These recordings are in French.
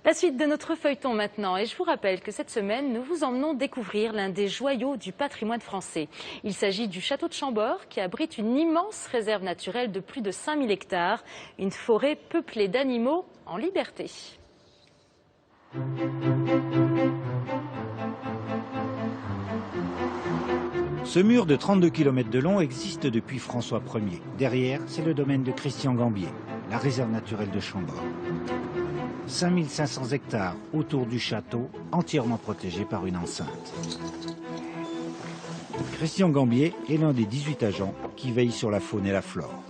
La suite de notre feuilleton maintenant, et je vous rappelle que cette semaine, nous vous emmenons découvrir l'un des joyaux du patrimoine français. Il s'agit du château de Chambord, qui abrite une immense réserve naturelle de plus de 5000 hectares, une forêt peuplée d'animaux en liberté. Ce mur de 32 km de long existe depuis François Ier. Derrière, c'est le domaine de Christian Gambier, la réserve naturelle de Chambord. 5500 hectares autour du château, entièrement protégés par une enceinte. Christian Gambier est l'un des 18 agents qui veillent sur la faune et la flore.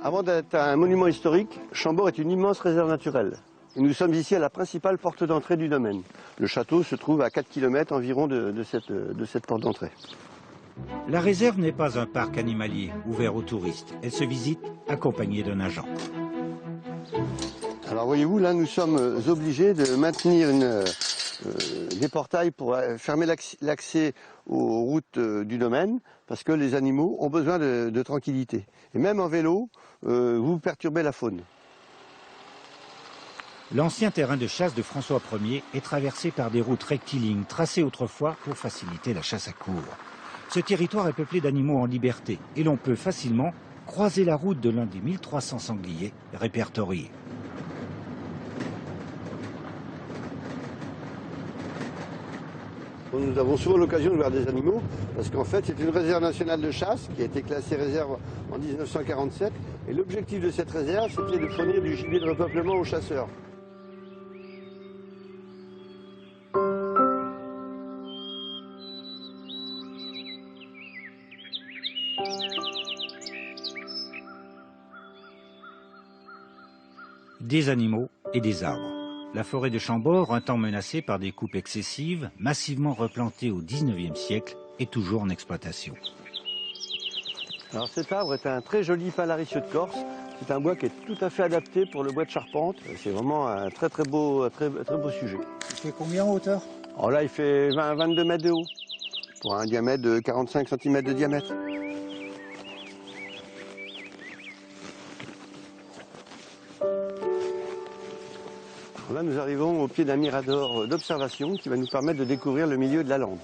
Avant d'être un monument historique, Chambord est une immense réserve naturelle. Et nous sommes ici à la principale porte d'entrée du domaine. Le château se trouve à 4 km environ de cette porte d'entrée. La réserve n'est pas un parc animalier ouvert aux touristes. Elle se visite accompagnée d'un agent. Alors voyez-vous, là nous sommes obligés de maintenir des portails pour fermer l'accès aux routes du domaine parce que les animaux ont besoin de tranquillité. Et même en vélo, vous perturbez la faune. L'ancien terrain de chasse de François Ier est traversé par des routes rectilignes tracées autrefois pour faciliter la chasse à courre. Ce territoire est peuplé d'animaux en liberté et l'on peut facilement croiser la route de l'un des 1300 sangliers répertoriés. Nous avons souvent l'occasion de voir des animaux parce qu'en fait c'est une réserve nationale de chasse qui a été classée réserve en 1947 et l'objectif de cette réserve c'était de fournir du gibier de repeuplement aux chasseurs. Des animaux et des arbres. La forêt de Chambord, un temps menacée par des coupes excessives, massivement replantée au XIXe siècle, est toujours en exploitation. Alors cet arbre est un très joli palaricieux de Corse. C'est un bois qui est tout à fait adapté pour le bois de charpente. C'est vraiment un très beau sujet. Il fait combien en hauteur? Alors là il fait 22 mètres de haut, pour un diamètre de 45 cm de diamètre. Là, nous arrivons au pied d'un mirador d'observation qui va nous permettre de découvrir le milieu de la lande.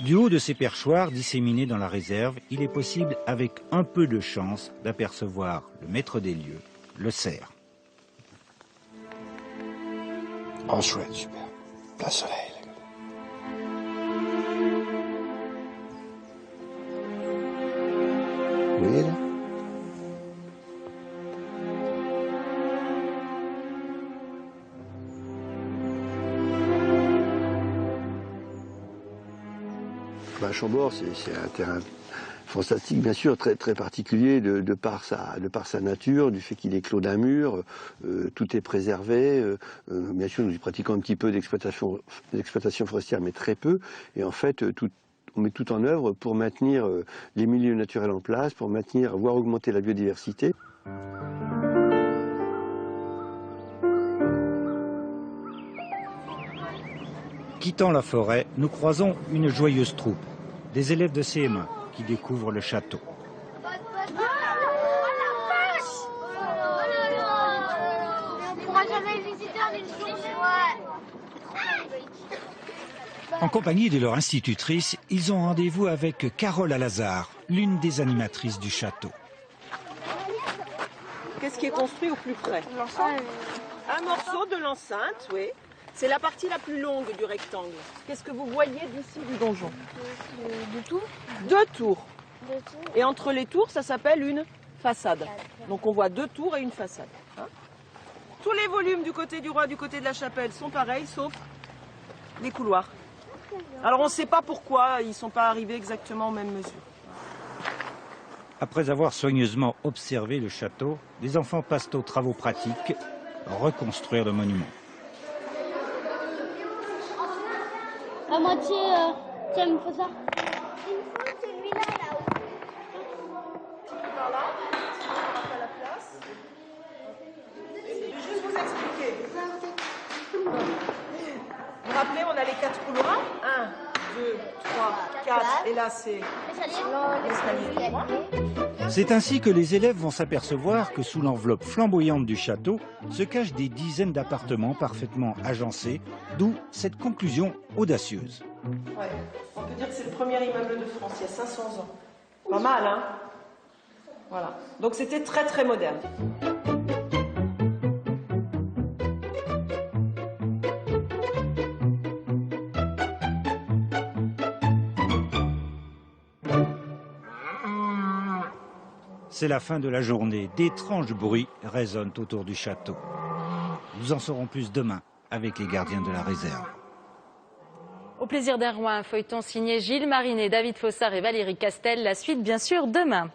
Du haut de ces perchoirs disséminés dans la réserve, il est possible, avec un peu de chance, d'apercevoir le maître des lieux, le cerf. Oh, chouette, super. Plein soleil. Vous voyez là? Chambord, c'est un terrain fantastique, bien sûr, très particulier de par sa nature, du fait qu'il est clos d'un mur, tout est préservé. Bien sûr, nous y pratiquons un petit peu d'exploitation forestière, mais très peu. Et en fait, on met tout en œuvre pour maintenir les milieux naturels en place, pour maintenir, voire augmenter la biodiversité. Quittant la forêt, nous croisons une joyeuse troupe, des élèves de CM1 qui découvrent le château. En compagnie de leur institutrice, ils ont rendez-vous avec Carole Alazard, l'une des animatrices du château. Qu'est-ce qui est construit au plus près? L'enceinte. Un morceau de l'enceinte, oui. C'est la partie la plus longue du rectangle. Qu'est-ce que vous voyez d'ici du donjon? Deux tours. Deux tours. Et entre les tours, ça s'appelle une façade. Donc on voit deux tours et une façade. Hein? Tous les volumes du côté du roi, du côté de la chapelle sont pareils, sauf les couloirs. Alors on ne sait pas pourquoi ils ne sont pas arrivés exactement aux mêmes mesures. Après avoir soigneusement observé le château, les enfants passent aux travaux pratiques, reconstruire le monument. À moitié, tiens, il me faut ça. Il me faut celui-là, là-haut. Par là, à la place. Je vais juste vous expliquer. Vous vous rappelez, on a les 4 couloirs. 1, 2, 3, 4. Et là, c'est l'escalier. C'est ainsi que les élèves vont s'apercevoir que sous l'enveloppe flamboyante du château se cachent des dizaines d'appartements parfaitement agencés, d'où cette conclusion audacieuse. Ouais. On peut dire que c'est le premier immeuble de France, il y a 500 ans. Pas mal, hein? Voilà. Donc c'était très très moderne. C'est la fin de la journée. D'étranges bruits résonnent autour du château. Nous en saurons plus demain avec les gardiens de la réserve. Au plaisir d'un roi, un feuilleton signé Gilles Marinet, David Fossard et Valérie Castel. La suite, bien sûr, demain.